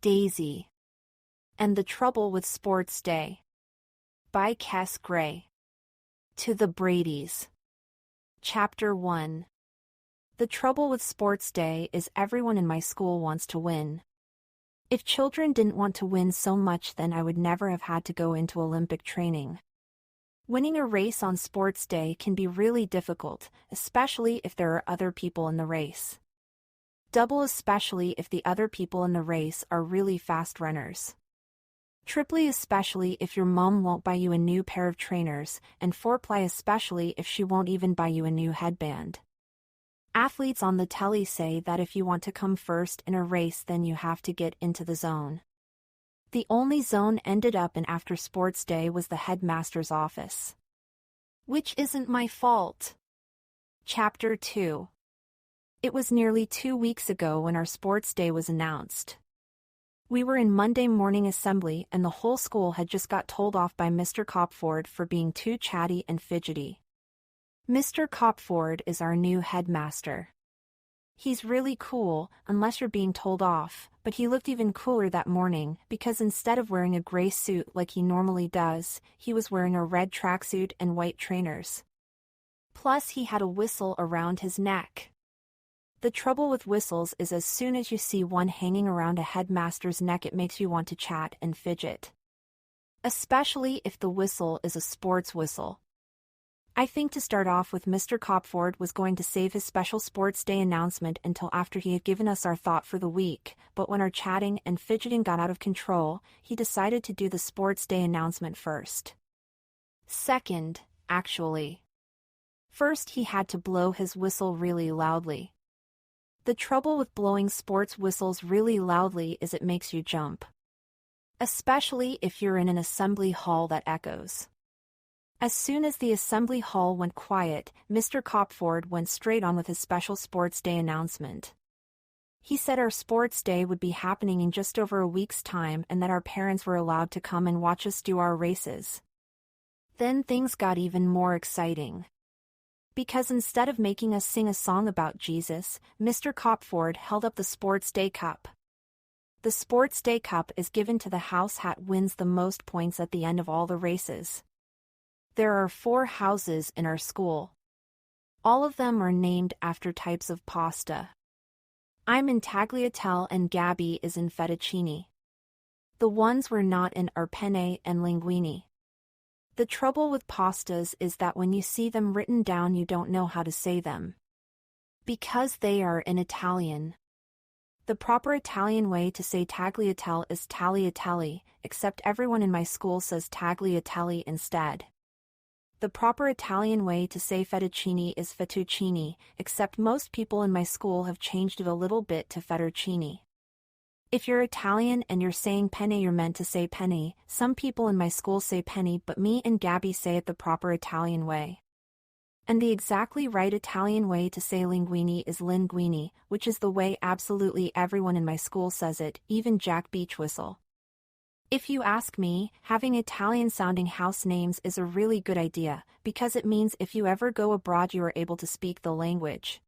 Daisy. And the Trouble with Sports Day. By Cass Gray. To the Bradys. Chapter 1. The trouble with sports day is everyone in my school wants to win. If children didn't want to win so much, then I would never have had to go into Olympic training. Winning a race on sports day can be really difficult, especially if there are other people in the race. Double especially if the other people in the race are really fast runners. Triply especially if your mom won't buy you a new pair of trainers, and fourply especially if she won't even buy you a new headband. Athletes on the telly say that if you want to come first in a race, then you have to get into the zone. The only zone ended up in after sports day was the headmaster's office. Which isn't my fault. Chapter 2. It was nearly 2 weeks ago when our sports day was announced. We were in Monday morning assembly and the whole school had just got told off by Mr. Copford for being too chatty and fidgety. Mr. Copford is our new headmaster. He's really cool, unless you're being told off, but he looked even cooler that morning because instead of wearing a gray suit like he normally does, he was wearing a red tracksuit and white trainers. Plus he had a whistle around his neck. The trouble with whistles is as soon as you see one hanging around a headmaster's neck, it makes you want to chat and fidget. Especially if the whistle is a sports whistle. I think to start off with, Mr. Copford was going to save his special sports day announcement until after he had given us our thought for the week, but when our chatting and fidgeting got out of control, he decided to do the sports day announcement first. Second, actually. First he had to blow his whistle really loudly. The trouble with blowing sports whistles really loudly is it makes you jump. Especially if you're in an assembly hall that echoes. As soon as the assembly hall went quiet, Mr. Copford went straight on with his special sports day announcement. He said our sports day would be happening in just over a week's time and that our parents were allowed to come and watch us do our races. Then things got even more exciting. Because instead of making us sing a song about Jesus, Mr. Copford held up the Sports Day Cup. The Sports Day Cup is given to the house that wins the most points at the end of all the races. There are 4 houses in our school. All of them are named after types of pasta. I'm in tagliatelle and Gabby is in fettuccine. The ones we're not in are penne and linguine. The trouble with pastas is that when you see them written down you don't know how to say them. Because they are in Italian. The proper Italian way to say tagliatelle is tagliatelle, except everyone in my school says tagliatelle instead. The proper Italian way to say fettuccine is fettuccine, except most people in my school have changed it a little bit to fettuccine. If you're Italian and you're saying penne, you're meant to say penny. Some people in my school say penny, but me and Gabby say it the proper Italian way. And the exactly right Italian way to say linguine is linguine, which is the way absolutely everyone in my school says it, even Jack Beachwhistle. If you ask me, having Italian-sounding house names is a really good idea, because it means if you ever go abroad you are able to speak the language.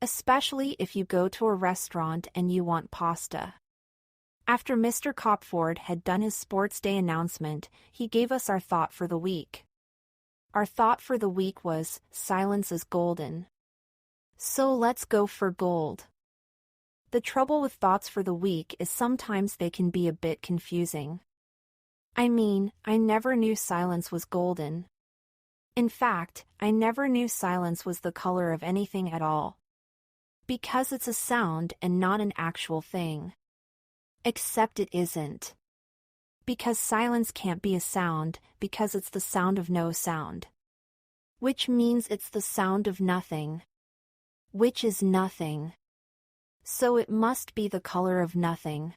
Especially if you go to a restaurant and you want pasta. After Mr. Copford had done his sports day announcement, he gave us our thought for the week. Our thought for the week was, silence is golden. So let's go for gold. The trouble with thoughts for the week is sometimes they can be a bit confusing. I mean, I never knew silence was golden. In fact, I never knew silence was the color of anything at all. Because it's a sound and not an actual thing. Except it isn't. Because silence can't be a sound, because it's the sound of no sound. Which means it's the sound of nothing. Which is nothing. So it must be the color of nothing.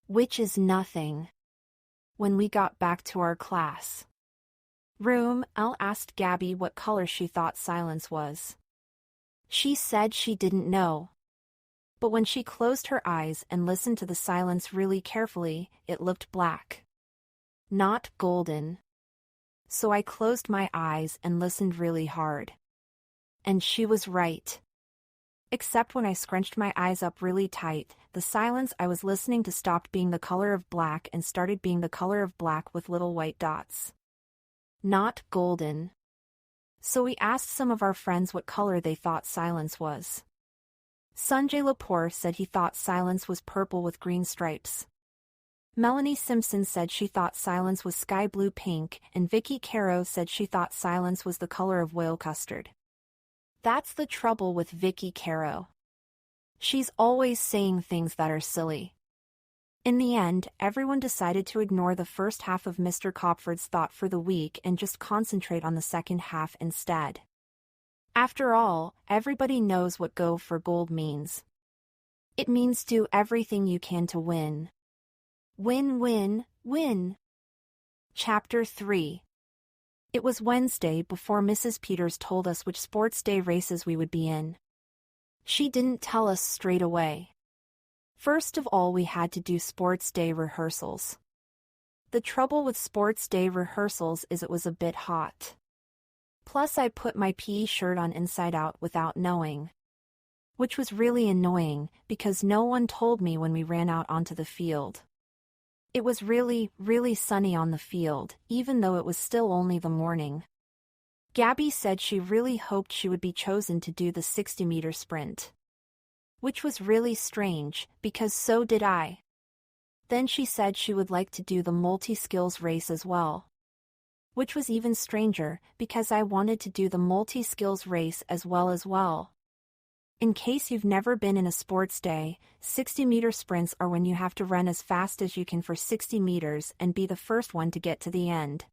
Which is nothing. When we got back to our class room, Elle asked Gabby what color she thought silence was. She said she didn't know. But when she closed her eyes and listened to the silence really carefully, it looked black. Not golden. So I closed my eyes and listened really hard. And she was right. Except when I scrunched my eyes up really tight, the silence I was listening to stopped being the color of black and started being the color of black with little white dots. Not golden. So we asked some of our friends what color they thought silence was. Sanjay Lepore said he thought silence was purple with green stripes. Melanie Simpson said she thought silence was sky blue pink, and Vicky Caro said she thought silence was the color of whale custard. That's the trouble with Vicky Caro. She's always saying things that are silly. In the end, everyone decided to ignore the first half of Mr. Copford's thought for the week and just concentrate on the second half instead. After all, everybody knows what go for gold means. It means do everything you can to win. Win, win, win. Chapter 3. It was Wednesday before Mrs. Peters told us which sports day races we would be in. She didn't tell us straight away. First of all, we had to do sports day rehearsals. The trouble with sports day rehearsals is it was a bit hot. Plus I put my PE shirt on inside out without knowing. Which was really annoying, because no one told me when we ran out onto the field. It was really, really sunny on the field, even though it was still only the morning. Gabby said she really hoped she would be chosen to do the 60-meter sprint. Which was really strange, because so did I. Then she said she would like to do the multi-skills race as well. Which was even stranger, because I wanted to do the multi-skills race as well. In case you've never been in a sports day, 60-meter sprints are when you have to run as fast as you can for 60 meters and be the first one to get to the end.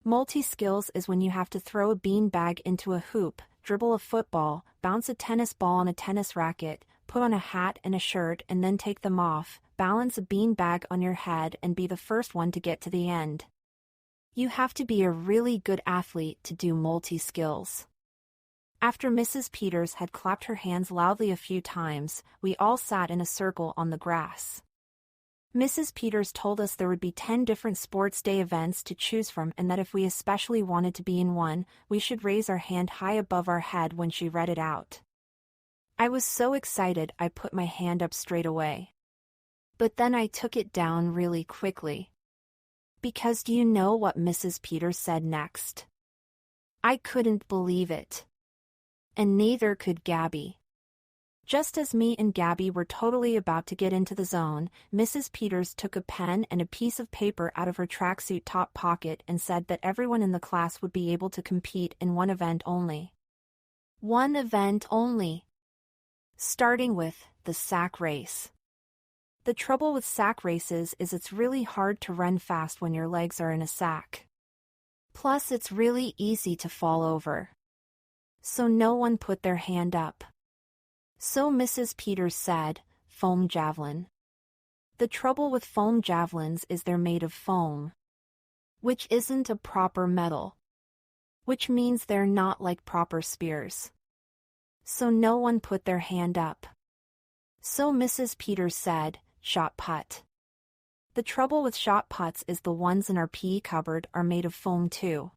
Multi-skills is when you have to throw a bean bag into a hoop, dribble a football, bounce a tennis ball on a tennis racket, put on a hat and a shirt and then take them off, balance a bean bag on your head and be the first one to get to the end. You have to be a really good athlete to do multi-skills. After Mrs. Peters had clapped her hands loudly a few times, we all sat in a circle on the grass. Mrs. Peters told us there would be 10 different sports day events to choose from and that if we especially wanted to be in one, we should raise our hand high above our head when she read it out. I was so excited I put my hand up straight away. But then I took it down really quickly. Because do you know what Mrs. Peters said next? I couldn't believe it. And neither could Gabby. Just as me and Gabby were totally about to get into the zone, Mrs. Peters took a pen and a piece of paper out of her tracksuit top pocket and said that everyone in the class would be able to compete in one event only. One event only. Starting with the sack race. The trouble with sack races is it's really hard to run fast when your legs are in a sack. Plus it's really easy to fall over. So no one put their hand up. So Mrs. Peters said, foam javelin. The trouble with foam javelins is they're made of foam. Which isn't a proper metal. Which means they're not like proper spears. So no one put their hand up. So Mrs. Peters said, shot put. The trouble with shot puts is the ones in our PE cupboard are made of foam too.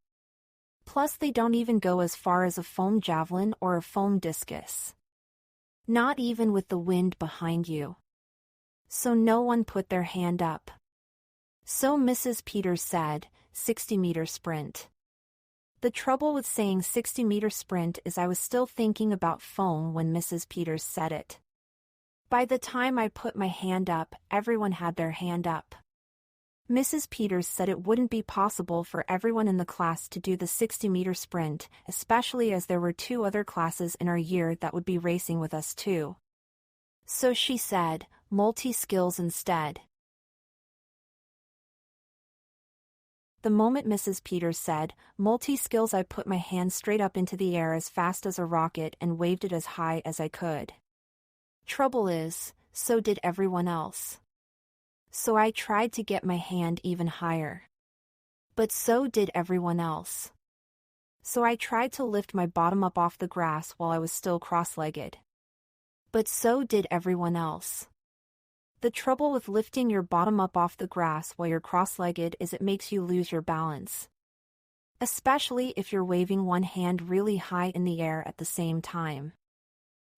Plus they don't even go as far as a foam javelin or a foam discus. Not even with the wind behind you. So no one put their hand up. So Mrs. Peters said, 60-meter sprint. The trouble with saying 60-meter sprint is I was still thinking about foam when Mrs. Peters said it. By the time I put my hand up, everyone had their hand up. Mrs. Peters said it wouldn't be possible for everyone in the class to do the 60-meter sprint, especially as there were 2 other classes in our year that would be racing with us too. So she said, multi-skills instead. The moment Mrs. Peters said, multi-skills, I put my hand straight up into the air as fast as a rocket and waved it as high as I could. Trouble is, so did everyone else. So I tried to get my hand even higher. But so did everyone else. So I tried to lift my bottom up off the grass while I was still cross-legged. But so did everyone else. The trouble with lifting your bottom up off the grass while you're cross-legged is it makes you lose your balance. Especially if you're waving one hand really high in the air at the same time.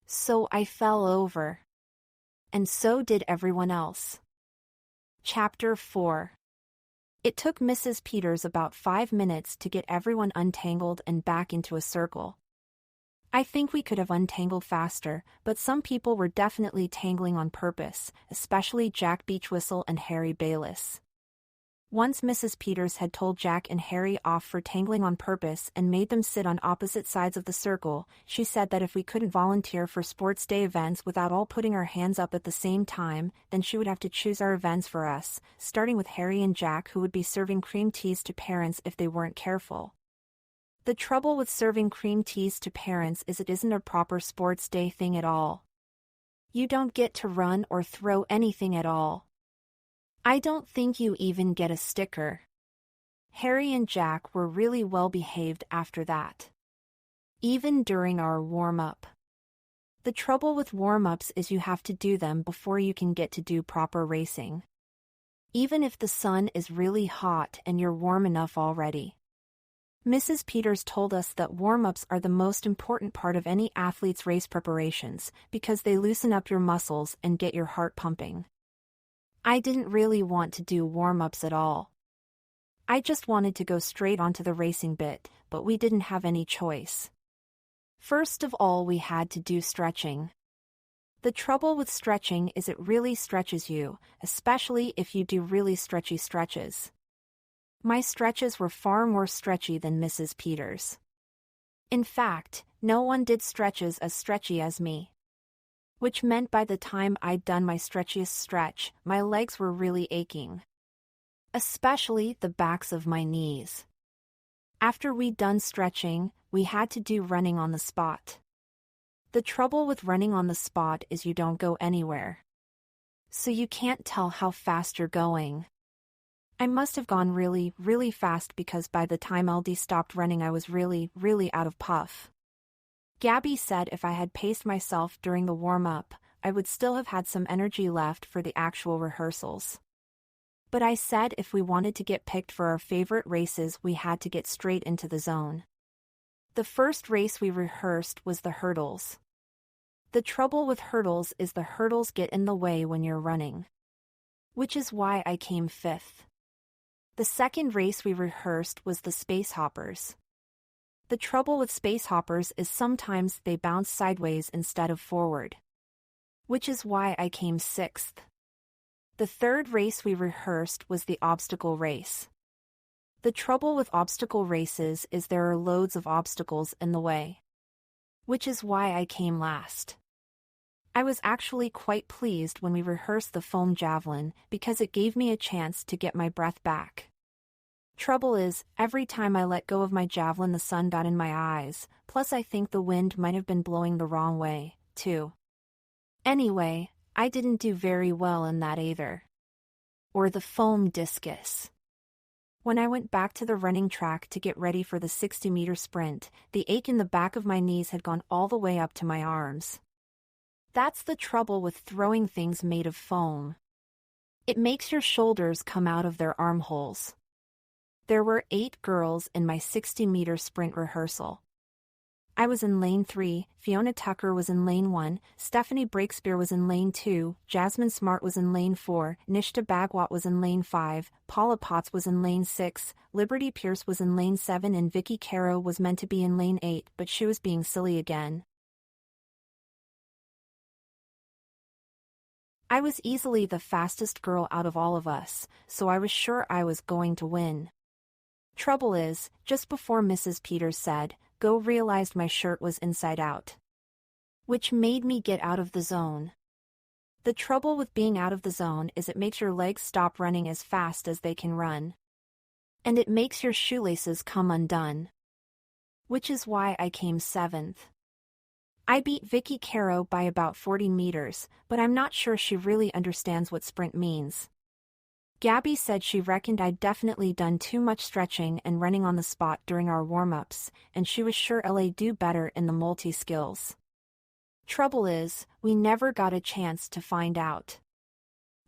So I fell over. And so did everyone else. Chapter 4. It took Mrs. Peters about 5 minutes to get everyone untangled and back into a circle. I think we could have untangled faster, but some people were definitely tangling on purpose, especially Jack Beachwhistle and Harry Bayless. Once Mrs. Peters had told Jack and Harry off for tangling on purpose and made them sit on opposite sides of the circle. She said that if we couldn't volunteer for sports day events without all putting our hands up at the same time, then she would have to choose our events for us, starting with Harry and Jack, who would be serving cream teas to parents if they weren't careful. The trouble with serving cream teas to parents is it isn't a proper sports day thing at all. You don't get to run or throw anything at all. I don't think you even get a sticker. Harry and Jack were really well behaved after that. Even during our warm-up. The trouble with warm-ups is you have to do them before you can get to do proper racing. Even if the sun is really hot and you're warm enough already. Mrs. Peters told us that warm-ups are the most important part of any athlete's race preparations because they loosen up your muscles and get your heart pumping. I didn't really want to do warm-ups at all. I just wanted to go straight onto the racing bit, but we didn't have any choice. First of all, we had to do stretching. The trouble with stretching is it really stretches you, especially if you do really stretchy stretches. My stretches were far more stretchy than Mrs. Peters. In fact, no one did stretches as stretchy as me. Which meant by the time I'd done my stretchiest stretch, my legs were really aching. Especially the backs of my knees. After we'd done stretching, we had to do running on the spot. The trouble with running on the spot is you don't go anywhere. So you can't tell how fast you're going. I must have gone really, really fast because by the time LD stopped running I was really, really out of puff. Gabby said if I had paced myself during the warm-up, I would still have had some energy left for the actual rehearsals. But I said if we wanted to get picked for our favorite races we had to get straight into the zone. The first race we rehearsed was the hurdles. The trouble with hurdles is the hurdles get in the way when you're running. Which is why I came 5th. The second race we rehearsed was the space hoppers. The trouble with space hoppers is sometimes they bounce sideways instead of forward. Which is why I came 6th. The third race we rehearsed was the obstacle race. The trouble with obstacle races is there are loads of obstacles in the way. Which is why I came last. I was actually quite pleased when we rehearsed the foam javelin because it gave me a chance to get my breath back. Trouble is, every time I let go of my javelin the sun got in my eyes, plus I think the wind might have been blowing the wrong way, too. Anyway, I didn't do very well in that either. Or the foam discus. When I went back to the running track to get ready for the 60-meter sprint, the ache in the back of my knees had gone all the way up to my arms. That's the trouble with throwing things made of foam. It makes your shoulders come out of their armholes. There were 8 girls in my 60-meter sprint rehearsal. I was in lane 3, Fiona Tucker was in lane 1, Stephanie Breakspear was in lane 2, Jasmine Smart was in lane 4, Nishta Bagwat was in lane 5, Paula Potts was in lane 6, Liberty Pierce was in lane 7 and Vicky Caro was meant to be in lane 8 but she was being silly again. I was easily the fastest girl out of all of us, so I was sure I was going to win. Trouble is, just before Mrs. Peters said, go, realized my shirt was inside out. Which made me get out of the zone. The trouble with being out of the zone is it makes your legs stop running as fast as they can run. And it makes your shoelaces come undone. Which is why I came 7th. I beat Vicky Caro by about 40 meters, but I'm not sure she really understands what sprint means. Gabby said she reckoned I'd definitely done too much stretching and running on the spot during our warm-ups, and she was sure I'd do better in the multi-skills. Trouble is, we never got a chance to find out.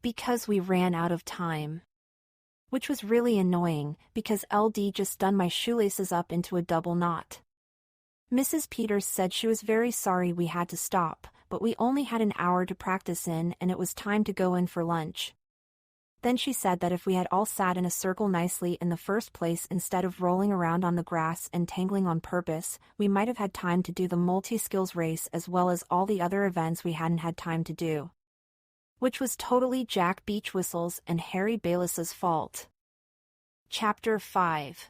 Because we ran out of time. Which was really annoying, because LD just done my shoelaces up into a double knot. Mrs. Peters said she was very sorry we had to stop, but we only had an hour to practice in and it was time to go in for lunch. Then she said that if we had all sat in a circle nicely in the first place instead of rolling around on the grass and tangling on purpose, we might have had time to do the multi-skills race as well as all the other events we hadn't had time to do. Which was totally Jack Beachwhistle's and Harry Bayless's fault. Chapter 5.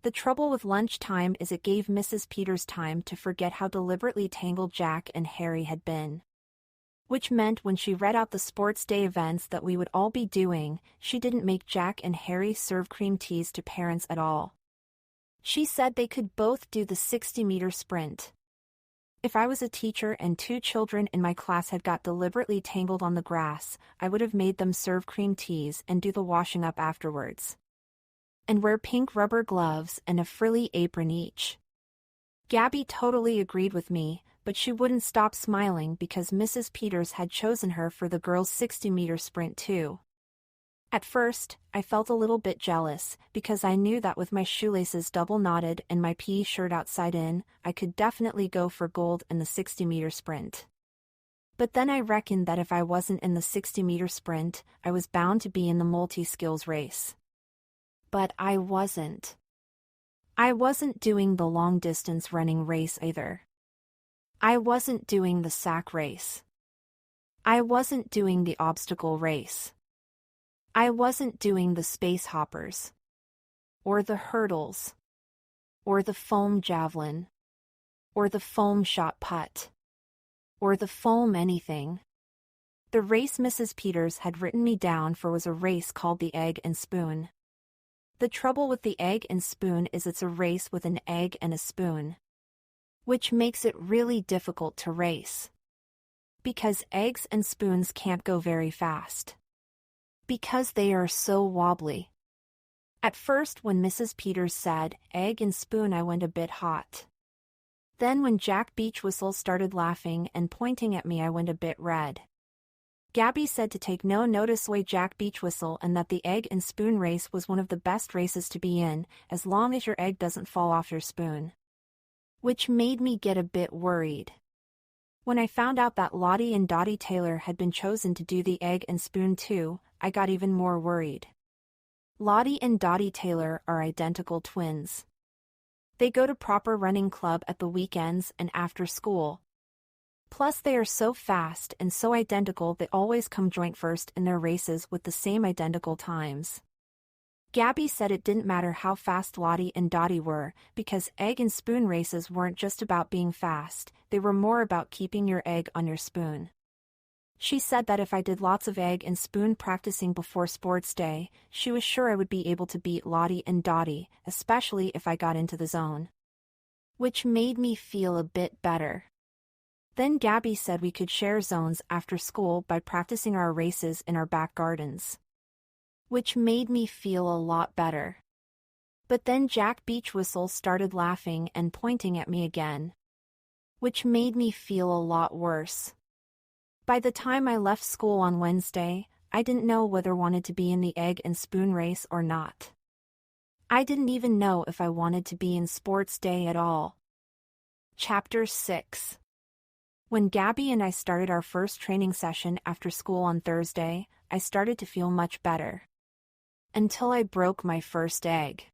The trouble with lunchtime is it gave Mrs. Peters time to forget how deliberately tangled Jack and Harry had been. Which meant when she read out the sports day events that we would all be doing, she didn't make Jack and Harry serve cream teas to parents at all. She said they could both do the 60-meter sprint. If I was a teacher and 2 children in my class had got deliberately tangled on the grass, I would have made them serve cream teas and do the washing up afterwards. And wear pink rubber gloves and a frilly apron each. Gabby totally agreed with me, but she wouldn't stop smiling because Mrs. Peters had chosen her for the girls' 60-meter sprint too. At first, I felt a little bit jealous, because I knew that with my shoelaces double knotted and my PE shirt outside in, I could definitely go for gold in the 60-meter sprint. But then I reckoned that if I wasn't in the 60-meter sprint, I was bound to be in the multi-skills race. But I wasn't. I wasn't doing the long-distance running race either. I wasn't doing the sack race. I wasn't doing the obstacle race. I wasn't doing the space hoppers. Or the hurdles. Or the foam javelin. Or the foam shot put. Or the foam anything. The race Mrs. Peters had written me down for was a race called the Egg and Spoon. The trouble with the Egg and Spoon is it's a race with an egg and a spoon. Which makes it really difficult to race. Because eggs and spoons can't go very fast. Because they are so wobbly. At first when Mrs. Peters said, egg and spoon, I went a bit hot. Then when Jack Beachwhistle started laughing and pointing at me, I went a bit red. Gabby said to take no notice way Jack Beachwhistle and that the egg and spoon race was one of the best races to be in, as long as your egg doesn't fall off your spoon. Which made me get a bit worried. When I found out that Lottie and Dottie Taylor had been chosen to do the Egg and Spoon too, I got even more worried. Lottie and Dottie Taylor are identical twins. They go to proper running club at the weekends and after school. Plus they are so fast and so identical they always come joint first in their races with the same identical times. Gabby said it didn't matter how fast Lottie and Dottie were, because egg and spoon races weren't just about being fast, they were more about keeping your egg on your spoon. She said that if I did lots of egg and spoon practicing before sports day, she was sure I would be able to beat Lottie and Dottie, especially if I got into the zone. Which made me feel a bit better. Then Gabby said we could share zones after school by practicing our races in our back gardens. Which made me feel a lot better. But then Jack Beachwhistle started laughing and pointing at me again. Which made me feel a lot worse. By the time I left school on Wednesday, I didn't know whether I wanted to be in the egg and spoon race or not. I didn't even know if I wanted to be in sports day at all. Chapter 6. When Gabby and I started our first training session after school on Thursday, I started to feel much better. Until I broke my first egg.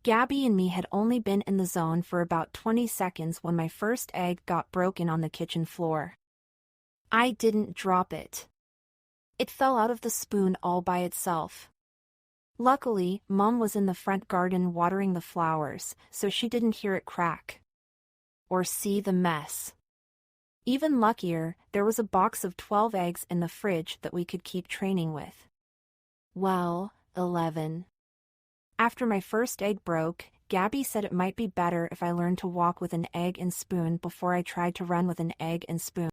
Gabby and me had only been in the zone for about 20 seconds when my first egg got broken on the kitchen floor. I didn't drop it. It fell out of the spoon all by itself. Luckily, Mom was in the front garden watering the flowers, so she didn't hear it crack. Or see the mess. Even luckier, there was a box of 12 eggs in the fridge that we could keep training with. Well, 11. After my first egg broke, Gabby said it might be better if I learned to walk with an egg and spoon before I tried to run with an egg and spoon.